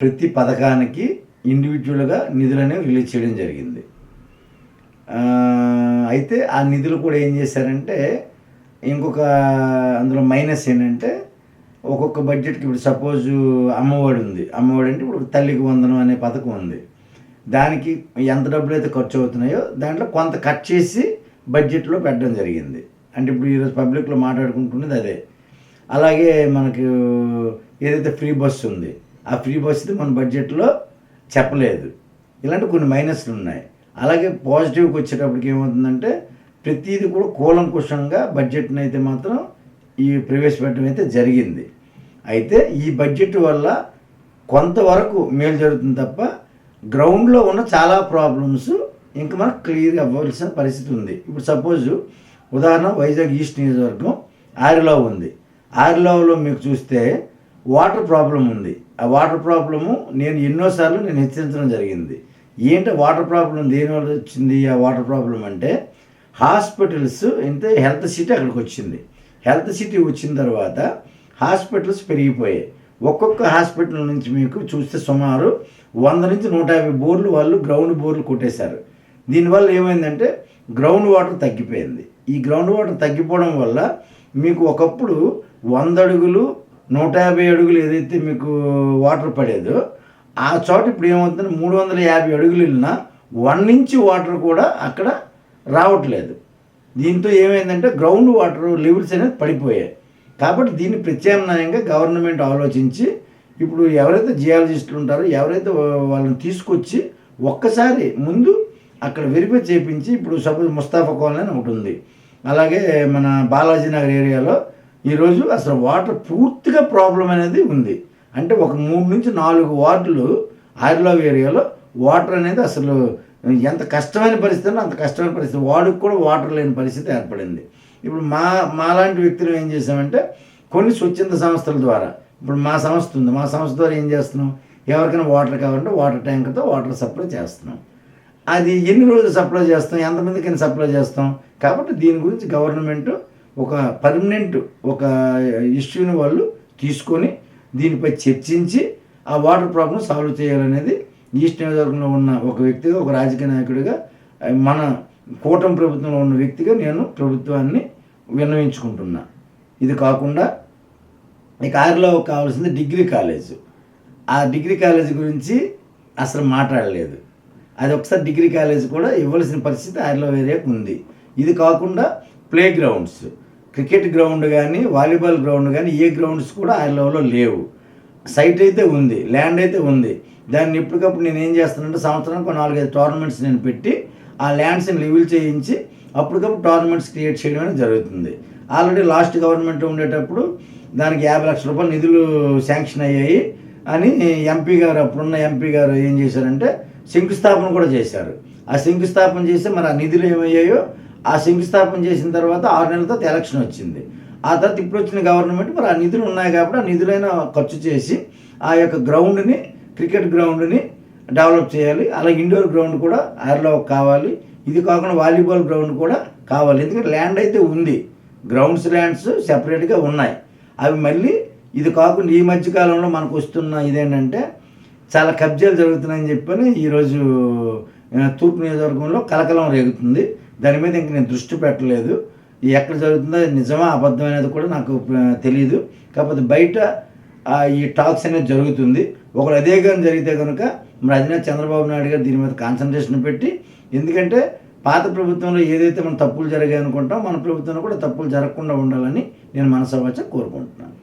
ప్రతి పథకానికి ఇండివిజువల్గా నిధులనేవి రిలీజ్ చేయడం జరిగింది. అయితే ఆ నిధులు కూడా ఏం చేశారంటే ఇంకొక అందులో మైనస్ ఏంటంటే ఒక్కొక్క బడ్జెట్కి ఇప్పుడు సపోజు అమ్మఒడి ఉంది. అమ్మఒడి అంటే ఇప్పుడు తల్లికి వందనం అనే పథకం ఉంది. దానికి ఎంత డబ్బులు అయితే ఖర్చు అవుతున్నాయో దాంట్లో కొంత కట్ చేసి బడ్జెట్లో పెట్టడం జరిగింది. అంటే ఇప్పుడు ఈరోజు పబ్లిక్లో మాట్లాడుకుంటున్నది అదే. అలాగే మనకు ఏదైతే ఫ్రీ బస్సు ఉంది, ఆ ఫ్రీ బస్సుది మన బడ్జెట్లో చెప్పలేదు. ఇలాంటి కొన్ని మైనస్లు ఉన్నాయి. అలాగే పాజిటివ్కి వచ్చేటప్పటికి ఏమవుతుందంటే ప్రతిదీ కూడా కూలంకుషంగా బడ్జెట్ని అయితే మాత్రం ఈ ప్రవేశపెట్టడం అయితే జరిగింది. అయితే ఈ బడ్జెట్ వల్ల కొంతవరకు మేలు జరుగుతుంది తప్ప గ్రౌండ్లో ఉన్న చాలా ప్రాబ్లమ్స్ ఇంకా మనకు క్లియర్గా అవ్వాల్సిన పరిస్థితి ఉంది. ఇప్పుడు సపోజు ఉదాహరణ వైజాగ్ ఈస్ట్ నియోజకవర్గం ఆరిలావ్ ఉంది. ఆరిలావ్లో మీకు చూస్తే వాటర్ ప్రాబ్లం ఉంది. ఆ వాటర్ ప్రాబ్లము నేను ఎన్నోసార్లు హెచ్చరించడం జరిగింది. ఏంటంటే వాటర్ ప్రాబ్లం దేనివల్ల వచ్చింది? ఆ వాటర్ ప్రాబ్లం అంటే హాస్పిటల్స్ అంటే హెల్త్ సిటీ అక్కడికి వచ్చింది. హెల్త్ సిటీ వచ్చిన తర్వాత హాస్పిటల్స్ పెరిగిపోయాయి. ఒక్కొక్క హాస్పిటల్ నుంచి మీకు చూస్తే సుమారు 100 నుంచి 150 బోర్లు వాళ్ళు గ్రౌండ్ బోర్లు కొట్టేశారు. దీనివల్ల ఏమైందంటే గ్రౌండ్ వాటర్ తగ్గిపోయింది. ఈ గ్రౌండ్ వాటర్ తగ్గిపోవడం వల్ల మీకు ఒకప్పుడు 100 అడుగులు 150 అడుగులు ఏదైతే మీకు వాటర్ పడేదో ఆ చోట ఇప్పుడు ఏమవుతుందంటే 350 అడుగులు వెళ్ళినా 1 ఇంచ్ వాటర్ కూడా అక్కడ రావట్లేదు. దీంతో ఏమైందంటే గ్రౌండ్ వాటర్ లెవెల్స్ అనేది పడిపోయాయి. కాబట్టి దీన్ని ప్రత్యామ్నాయంగా గవర్నమెంట్ ఆలోచించి ఇప్పుడు ఎవరైతే జియాలజిస్టులు ఉంటారో ఎవరైతే వాళ్ళని తీసుకొచ్చి ఒక్కసారి ముందు అక్కడ వెరిఫై చేయించి ఇప్పుడు సపోజ్ ముస్తాఫా కాలనీ అని ఒకటి ఉంది. అలాగే మన బాలాజీ నగర్ ఏరియాలో ఈరోజు అసలు వాటర్ పూర్తిగా ప్రాబ్లం అనేది ఉంది. అంటే ఒక 3 నుంచి 4 వార్డులు ఆరిలావ్ ఏరియాలో వాటర్ అనేది అసలు ఎంత కష్టమైన పరిస్థితి అంత కష్టమైన పరిస్థితి. వాడికి కూడా వాటర్ లేని పరిస్థితి ఏర్పడింది. ఇప్పుడు మాలాంటి వ్యక్తులు ఏం చేసామంటే కొన్ని స్వచ్ఛంద సంస్థల ద్వారా ఇప్పుడు మా సంస్థ ఉంది. మా సంస్థ ద్వారా ఏం చేస్తున్నాం, ఎవరికైనా వాటర్ కావాలంటే వాటర్ ట్యాంక్తో వాటర్ సప్లై చేస్తున్నాం. అది ఎన్ని రోజులు సప్లై చేస్తాం, ఎంతమందికైనా సప్లై చేస్తాం. కాబట్టి దీని గురించి గవర్నమెంట్ ఒక పర్మనెంట్ ఒక ఇష్యూని వాళ్ళు తీసుకొని దీనిపై చర్చించి ఆ వాటర్ ప్రాబ్లం సాల్వ్ చేయాలనేది ఈస్ట్ నియోజకవర్గంలో ఉన్న ఒక వ్యక్తిగా, ఒక రాజకీయ నాయకుడిగా, మన కూటమి ప్రభుత్వంలో ఉన్న వ్యక్తిగా నేను ప్రభుత్వాన్ని విన్నవించుకుంటున్నా. ఇది కాకుండా ఇక ఆరిలో కావాల్సింది డిగ్రీ కాలేజ్. ఆ డిగ్రీ కాలేజ్ గురించి అసలు మాట్లాడలేదు. అది ఒకసారి డిగ్రీ కాలేజ్ కూడా ఇవ్వాల్సిన పరిస్థితి ఆరిలో ఏరియాకు ఉంది. ఇది కాకుండా ప్లే గ్రౌండ్స్, క్రికెట్ గ్రౌండ్ కానీ వాలీబాల్ గ్రౌండ్ కానీ ఏ గ్రౌండ్స్ కూడా ఆరిలోలో లేవు. సైట్ అయితే ఉంది, ల్యాండ్ అయితే ఉంది. దాన్ని ఎప్పటికప్పుడు నేను ఏం చేస్తానంటే సంవత్సరానికి 4-5 టోర్నమెంట్స్ నేను పెట్టి ఆ ల్యాండ్స్ని లెవెల్ చేయించి అప్పటికప్పుడు టోర్నమెంట్స్ క్రియేట్ చేయడం అనేది జరుగుతుంది. ఆల్రెడీ లాస్ట్ గవర్నమెంట్ ఉండేటప్పుడు దానికి 50 లక్షల రూపాయలు నిధులు శాంక్షన్ అయ్యాయి అని ఎంపీ గారు, అప్పుడున్న ఎంపీ గారు ఏం చేశారంటే శంకుస్థాపన కూడా చేశారు. ఆ శంకుస్థాపన చేస్తే మరి ఆ నిధులు ఏమయ్యాయో ఆ శంకుస్థాపన చేసిన తర్వాత 6 నెలల తర్వాత ఎలక్షన్ వచ్చింది. ఆ తర్వాత ఇప్పుడు వచ్చిన గవర్నమెంట్ మరి ఆ నిధులు ఉన్నాయి కాబట్టి ఆ నిధులైనా ఖర్చు చేసి ఆ యొక్క గ్రౌండ్ని, క్రికెట్ గ్రౌండ్ని డెవలప్ చేయాలి. అలాగే ఇండోర్ గ్రౌండ్ కూడా ఆరిలో కావాలి. ఇది కాకుండా వాలీబాల్ గ్రౌండ్ కూడా కావాలి. ఎందుకంటే ల్యాండ్ అయితే ఉంది, ల్యాండ్స్ సెపరేట్గా ఉన్నాయి. అవి మళ్ళీ ఇది కాకుండా ఈ మధ్యకాలంలో మనకు వస్తున్న ఇదేంటంటే చాలా కబ్జాలు జరుగుతున్నాయని చెప్పని ఈరోజు తూర్పు నియోజకవర్గంలో కలకలం రేగుతుంది. దాని మీద ఇంక నేను దృష్టి పెట్టలేదు. ఎక్కడ జరుగుతుందో నిజమా అబద్ధం అనేది కూడా నాకు తెలియదు. కాకపోతే బయట ఈ టాక్స్ అనేది జరుగుతుంది. ఒకరు అదే కానీ జరిగితే కనుక మరి అధినేత చంద్రబాబు నాయుడు గారు దీని మీద కాన్సన్ట్రేషన్ పెట్టి, ఎందుకంటే పాత ప్రభుత్వంలో ఏదైతే మనం తప్పులు జరిగాయి అనుకుంటాం మన ప్రభుత్వంలో కూడా తప్పులు జరగకుండా ఉండాలని నేను మనసావాచ కోరుకుంటున్నాను.